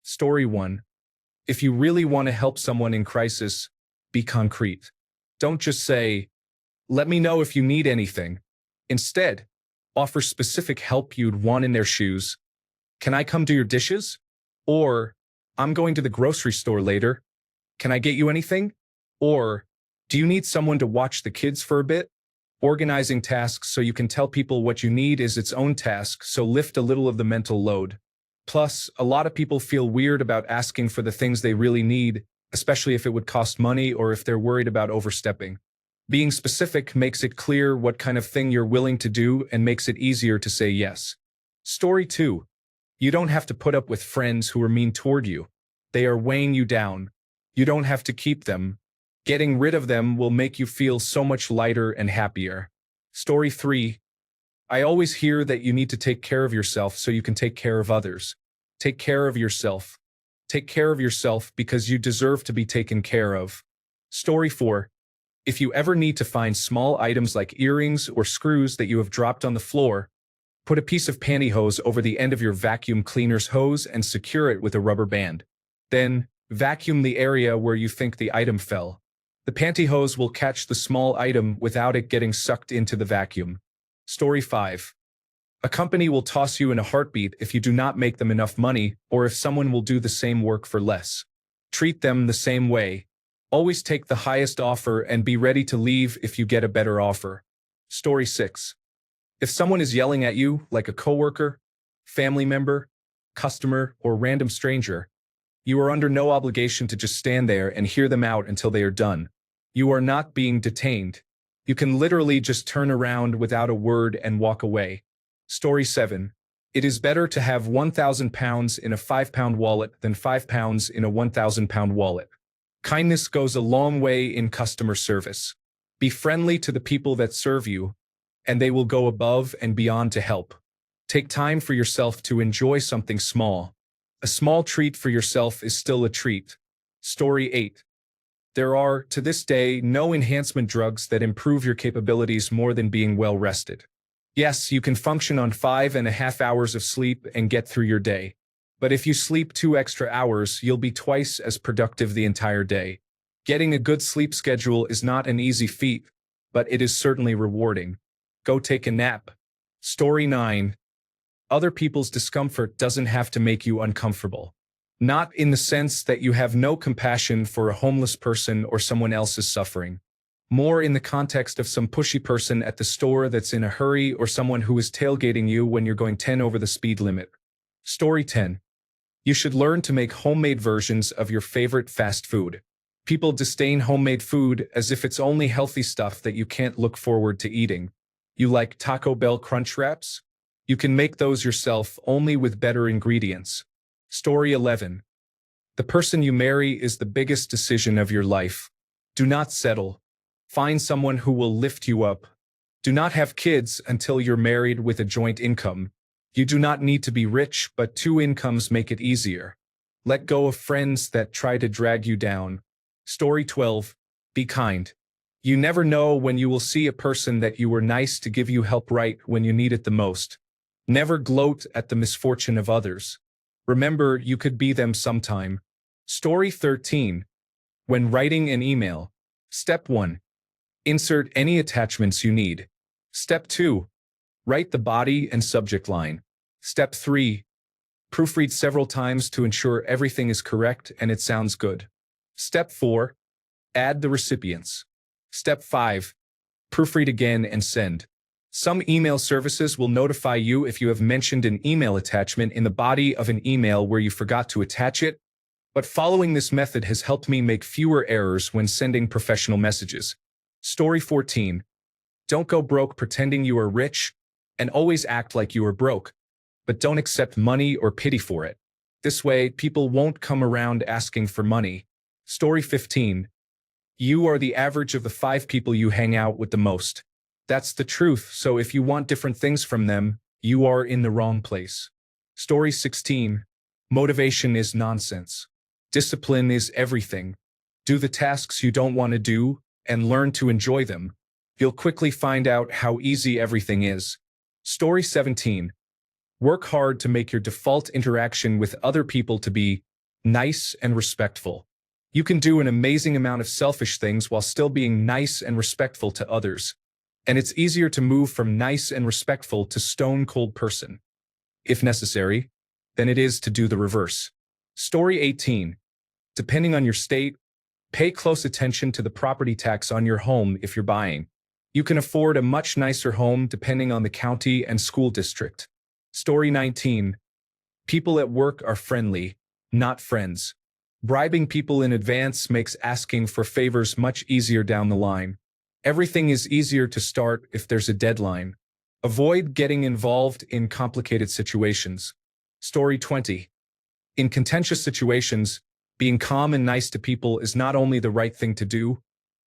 Story 1. If you really want to help someone in crisis, be concrete. Don't just say, let me know if you need anything. Instead, offer specific help you'd want in their shoes. Can I come do your dishes? Or, I'm going to the grocery store later. Can I get you anything? Or, do you need someone to watch the kids for a bit? Organizing tasks so you can tell people what you need is its own task, so lift a little of the mental load. Plus, a lot of people feel weird about asking for the things they really need, especially if it would cost money or if they're worried about overstepping. Being specific makes it clear what kind of thing you're willing to do and makes it easier to say yes. Story 2. You don't have to put up with friends who are mean toward you. They are weighing you down. You don't have to keep them. Getting rid of them will make you feel so much lighter and happier. Story 3. I always hear that you need to take care of yourself so you can take care of others. Take care of yourself. Take care of yourself because you deserve to be taken care of. Story 4. If you ever need to find small items like earrings or screws that you have dropped on the floor, put a piece of pantyhose over the end of your vacuum cleaner's hose and secure it with a rubber band. Then, vacuum the area where you think the item fell. The pantyhose will catch the small item without it getting sucked into the vacuum. Story 5. A company will toss you in a heartbeat if you do not make them enough money or if someone will do the same work for less. Treat them the same way. Always take the highest offer and be ready to leave if you get a better offer. Story 6. If someone is yelling at you, like a coworker, family member, customer, or random stranger, you are under no obligation to just stand there and hear them out until they are done. You are not being detained. You can literally just turn around without a word and walk away. Story 7. It is better to have 1,000 pounds in a 5-pound wallet than 5 pounds in a 1,000-pound wallet. Kindness goes a long way in customer service. Be friendly to the people that serve you, and they will go above and beyond to help. Take time for yourself to enjoy something small. A small treat for yourself is still a treat. Story 8. There are, to this day, no enhancement drugs that improve your capabilities more than being well rested. Yes, you can function on 5.5 hours of sleep and get through your day. But if you sleep 2 extra hours, you'll be twice as productive the entire day. Getting a good sleep schedule is not an easy feat, but it is certainly rewarding. Go take a nap. Story 9. Other people's discomfort doesn't have to make you uncomfortable. Not in the sense that you have no compassion for a homeless person or someone else's suffering. More in the context of some pushy person at the store that's in a hurry or someone who is tailgating you when you're going 10 over the speed limit. Story 10. You should learn to make homemade versions of your favorite fast food. People disdain homemade food as if it's only healthy stuff that you can't look forward to eating. You like Taco Bell Crunch Wraps? You can make those yourself, only with better ingredients. Story 11. The person you marry is the biggest decision of your life. Do not settle. Find someone who will lift you up. Do not have kids until you're married with a joint income. You do not need to be rich, but 2 incomes make it easier. Let go of friends that try to drag you down. Story 12. Be kind. You never know when you will see a person that you were nice to give you help right when you need it the most. Never gloat at the misfortune of others. Remember, you could be them sometime. Story 13. When writing an email. Step 1. Insert any attachments you need. Step 2. Write the body and subject line. Step 3. Proofread several times to ensure everything is correct and it sounds good. Step 4. Add the recipients. Step 5. Proofread again and send. Some email services will notify you if you have mentioned an email attachment in the body of an email where you forgot to attach it, but following this method has helped me make fewer errors when sending professional messages. Story 14. Don't go broke pretending you are rich, and always act like you are broke, but don't accept money or pity for it. This way, people won't come around asking for money. Story 15. You are the average of the 5 people you hang out with the most. That's the truth, so if you want different things from them, you are in the wrong place. Story 16. Motivation is nonsense. Discipline is everything. Do the tasks you don't want to do, and learn to enjoy them. You'll quickly find out how easy everything is. Story 17. Work hard to make your default interaction with other people to be nice and respectful. You can do an amazing amount of selfish things while still being nice and respectful to others. And it's easier to move from nice and respectful to stone-cold person, if necessary, than it is to do the reverse. Story 18. Depending on your state, pay close attention to the property tax on your home if you're buying. You can afford a much nicer home depending on the county and school district. Story 19. People at work are friendly, not friends. Bribing people in advance makes asking for favors much easier down the line. Everything is easier to start if there's a deadline. Avoid getting involved in complicated situations. Story 20. In contentious situations, being calm and nice to people is not only the right thing to do,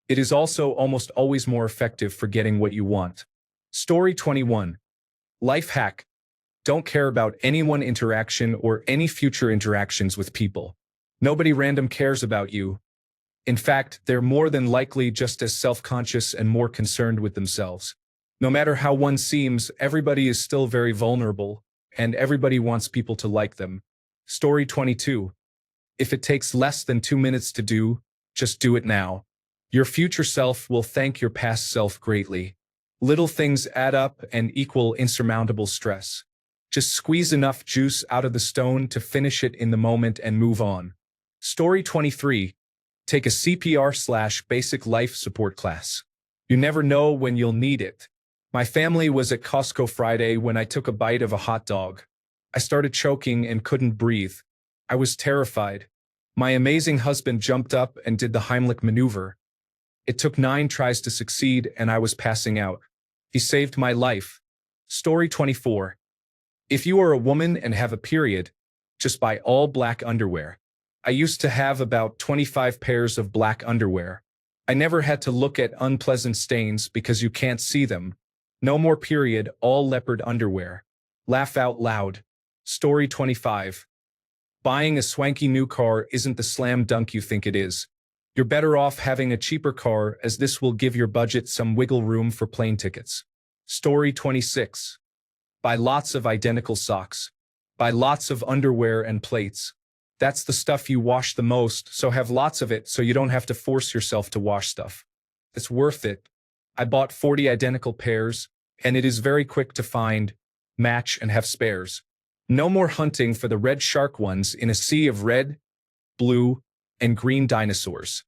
it is also almost always more effective for getting what you want. Story 21. Life hack. Don't care about any one interaction or any future interactions with people. Nobody random cares about you. In fact, they're more than likely just as self-conscious and more concerned with themselves. No matter how one seems, everybody is still very vulnerable, and everybody wants people to like them. Story 22. If it takes less than 2 minutes to do, just do it now. Your future self will thank your past self greatly. Little things add up and equal insurmountable stress. Just squeeze enough juice out of the stone to finish it in the moment and move on. Story 23. Take a CPR/basic life support class. You never know when you'll need it. My family was at Costco Friday when I took a bite of a hot dog. I started choking and couldn't breathe. I was terrified. My amazing husband jumped up and did the Heimlich maneuver. It took 9 tries to succeed and I was passing out. He saved my life. Story 24. If you are a woman and have a period, just buy all black underwear. I used to have about 25 pairs of black underwear. I never had to look at unpleasant stains because you can't see them. No more period, all leopard underwear. Laugh out loud. Story 25. Buying a swanky new car isn't the slam dunk you think it is. You're better off having a cheaper car as this will give your budget some wiggle room for plane tickets. Story 26. Buy lots of identical socks. Buy lots of underwear and plates. That's the stuff you wash the most, so have lots of it so you don't have to force yourself to wash stuff. It's worth it. I bought 40 identical pairs, and it is very quick to find, match, and have spares. No more hunting for the red shark ones in a sea of red, blue, and green dinosaurs.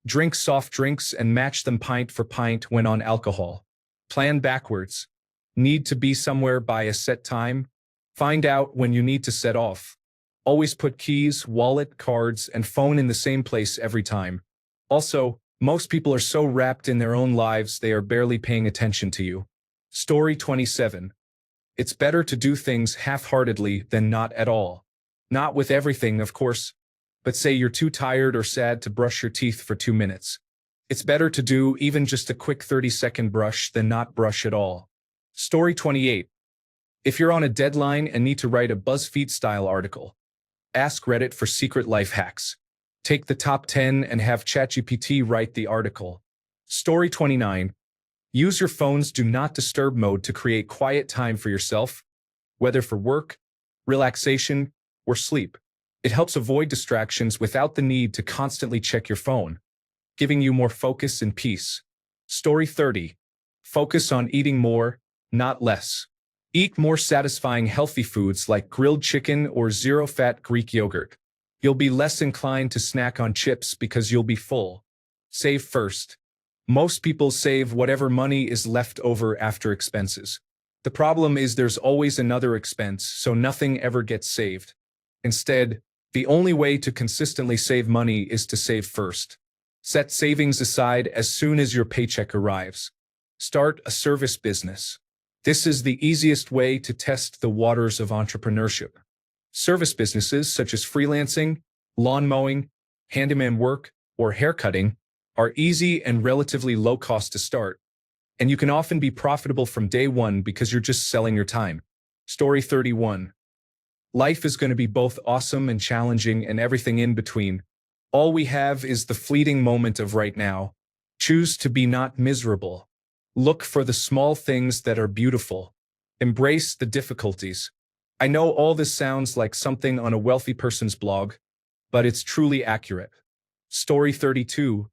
Drink soft drinks and match them pint for pint when on alcohol. Plan backwards. Need to be somewhere by a set time? Find out when you need to set off. Always put keys, wallet, cards, and phone in the same place every time. Also, most people are so wrapped in their own lives they are barely paying attention to you. Story 27. It's better to do things half-heartedly than not at all. Not with everything, of course, but say you're too tired or sad to brush your teeth for 2 minutes. It's better to do even just a quick 30-second brush than not brush at all. Story 28. If you're on a deadline and need to write a BuzzFeed-style article, ask Reddit for secret life hacks. Take the top 10 and have ChatGPT write the article. Story 29. Use your phone's Do Not Disturb mode to create quiet time for yourself, whether for work, relaxation, or sleep. It helps avoid distractions without the need to constantly check your phone, giving you more focus and peace. Story 30. Focus on eating more, not less. Eat more satisfying healthy foods like grilled chicken or zero-fat Greek yogurt. You'll be less inclined to snack on chips because you'll be full. Save first. Most people save whatever money is left over after expenses. The problem is there's always another expense, so nothing ever gets saved. Instead, the only way to consistently save money is to save first. Set savings aside as soon as your paycheck arrives. Start a service business. This is the easiest way to test the waters of entrepreneurship. Service businesses such as freelancing, lawn mowing, handyman work, or haircutting are easy and relatively low cost to start, and you can often be profitable from day one because you're just selling your time. Story 31. Life is going to be both awesome and challenging and everything in between. All we have is the fleeting moment of right now. Choose to be not miserable. Look for the small things that are beautiful. Embrace the difficulties. I know all this sounds like something on a wealthy person's blog, but it's truly accurate. Story 32.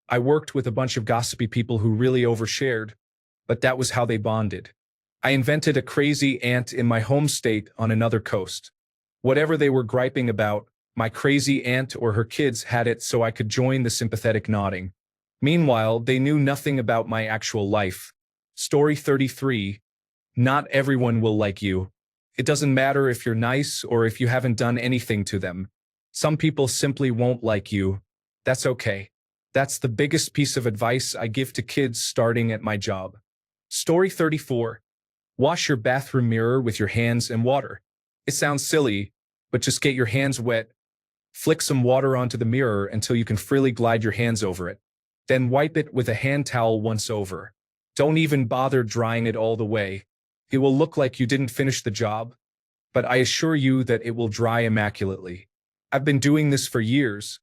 I worked with a bunch of gossipy people who really overshared, but that was how they bonded. I invented a crazy aunt in my home state on another coast. Whatever they were griping about, my crazy aunt or her kids had it so I could join the sympathetic nodding. Meanwhile, they knew nothing about my actual life. Story 33. Not everyone will like you. It doesn't matter if you're nice or if you haven't done anything to them. Some people simply won't like you. That's okay. That's the biggest piece of advice I give to kids starting at my job. Story 34. Wash your bathroom mirror with your hands and water. It sounds silly, but just get your hands wet. Flick some water onto the mirror until you can freely glide your hands over it. Then wipe it with a hand towel once over. Don't even bother drying it all the way. It will look like you didn't finish the job, but I assure you that it will dry immaculately. I've been doing this for years,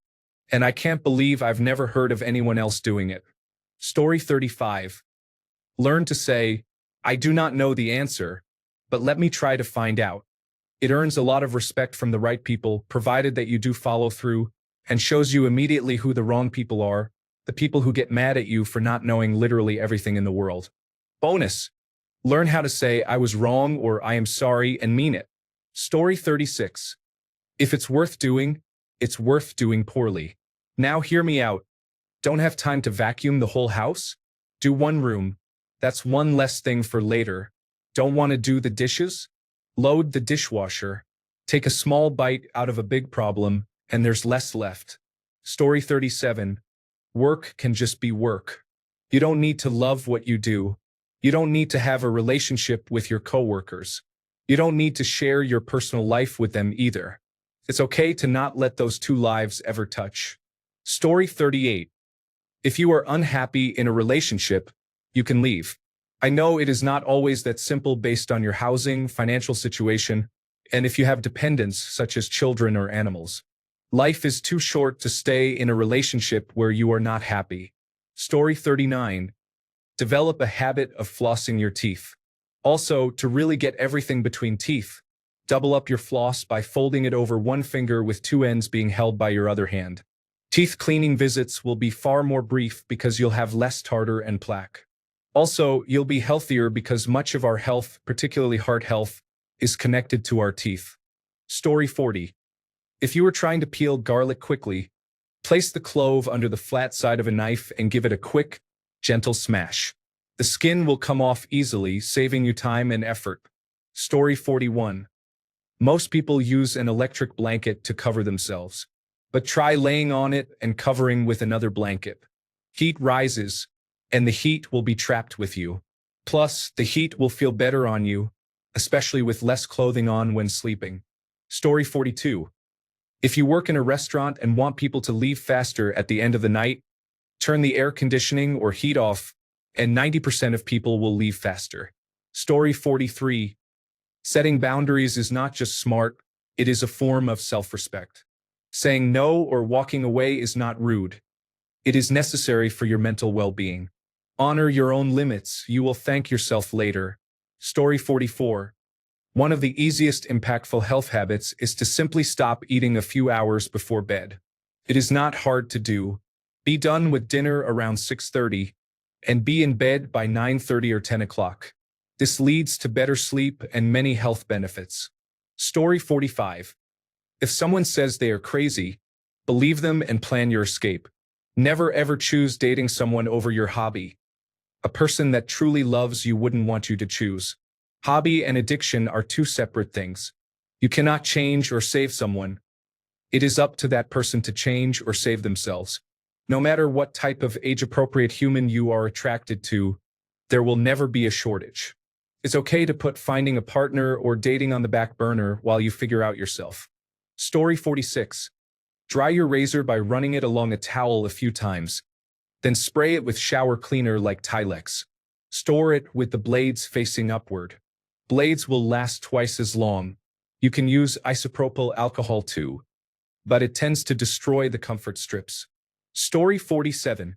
and I can't believe I've never heard of anyone else doing it. Story 35. Learn to say, I do not know the answer, but let me try to find out. It earns a lot of respect from the right people, provided that you do follow through, and shows you immediately who the wrong people are, the people who get mad at you for not knowing literally everything in the world. Bonus. Learn how to say, I was wrong or I am sorry and mean it. Story 36. If it's worth doing, it's worth doing poorly. Now hear me out. Don't have time to vacuum the whole house? Do one room. That's one less thing for later. Don't want to do the dishes? Load the dishwasher. Take a small bite out of a big problem, and there's less left. Story 37. Work can just be work. You don't need to love what you do. You don't need to have a relationship with your coworkers. You don't need to share your personal life with them either. It's okay to not let those two lives ever touch. Story 38. If you are unhappy in a relationship, you can leave. I know it is not always that simple based on your housing, financial situation, and if you have dependents such as children or animals. Life is too short to stay in a relationship where you are not happy. Story 39. Develop a habit of flossing your teeth. Also, to really get everything between teeth, double up your floss by folding it over one finger with two ends being held by your other hand. Teeth cleaning visits will be far more brief because you'll have less tartar and plaque. Also, you'll be healthier because much of our health, particularly heart health, is connected to our teeth. Story 40. If you are trying to peel garlic quickly, place the clove under the flat side of a knife and give it a quick, gentle smash. The skin will come off easily, saving you time and effort. Story 41. Most people use an electric blanket to cover themselves, but try laying on it and covering with another blanket. Heat rises, and the heat will be trapped with you. Plus, the heat will feel better on you, especially with less clothing on when sleeping. Story 42. If you work in a restaurant and want people to leave faster at the end of the night, turn the air conditioning or heat off, and 90% of people will leave faster. Story 43. Setting boundaries is not just smart, it is a form of self-respect. Saying no or walking away is not rude. It is necessary for your mental well-being. Honor your own limits, you will thank yourself later. Story 44. One of the easiest impactful health habits is to simply stop eating a few hours before bed. It is not hard to do. Be done with dinner around 6:30 and be in bed by 9:30 or 10 o'clock. This leads to better sleep and many health benefits. Story 45. If someone says they are crazy, believe them and plan your escape. Never ever choose dating someone over your hobby. A person that truly loves you wouldn't want you to choose. Hobby and addiction are two separate things. You cannot change or save someone. It is up to that person to change or save themselves. No matter what type of age-appropriate human you are attracted to, there will never be a shortage. It's okay to put finding a partner or dating on the back burner while you figure out yourself. Story 46. Dry your razor by running it along a towel a few times. Then spray it with shower cleaner like Tilex. Store it with the blades facing upward. Blades will last twice as long. You can use isopropyl alcohol too, but it tends to destroy the comfort strips. Story 47.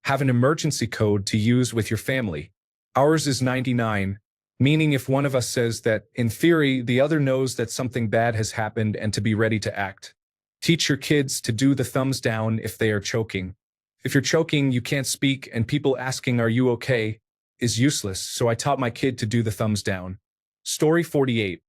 Have an emergency code to use with your family. Ours is 99, meaning if one of us says that, in theory, the other knows that something bad has happened and to be ready to act. Teach your kids to do the thumbs down if they are choking. If you're choking, you can't speak, and people asking, "Are you okay?" is useless, so I taught my kid to do the thumbs down. Story 48.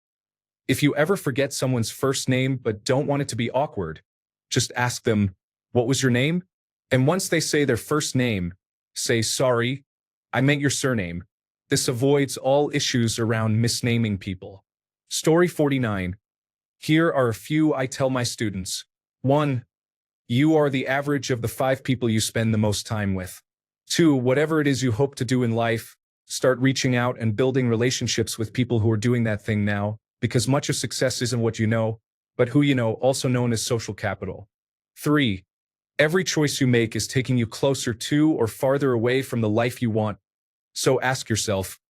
If you ever forget someone's first name but don't want it to be awkward, just ask them, "What was your name?" And once they say their first name, say, "Sorry, I meant your surname." This avoids all issues around misnaming people. Story 49. Here are a few I tell my students. 1. You are the average of the 5 people you spend the most time with. 2. Whatever it is you hope to do in life, start reaching out and building relationships with people who are doing that thing now, because much of success isn't what you know, but who you know, also known as social capital. 3. Every choice you make is taking you closer to or farther away from the life you want. So ask yourself,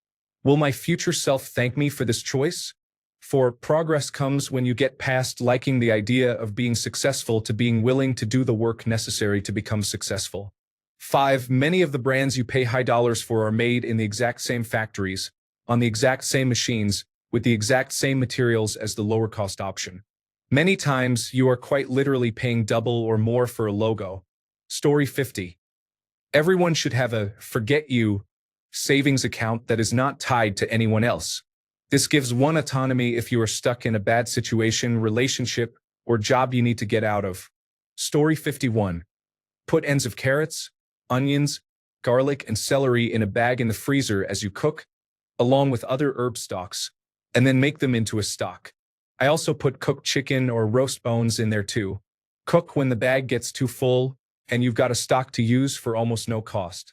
will my future self thank me for this choice? 4. Progress comes when you get past liking the idea of being successful to being willing to do the work necessary to become successful. 5. Many of the brands you pay high dollars for are made in the exact same factories, on the exact same machines, with the exact same materials as the lower cost option. Many times, you are quite literally paying double or more for a logo. Story 50. Everyone should have a "forget you" savings account that is not tied to anyone else. This gives one autonomy if you are stuck in a bad situation, relationship, or job you need to get out of. Story 51. Put ends of carrots, onions, garlic, and celery in a bag in the freezer as you cook, along with other herb stalks, and then make them into a stock. I also put cooked chicken or roast bones in there too. Cook when the bag gets too full, and you've got a stock to use for almost no cost.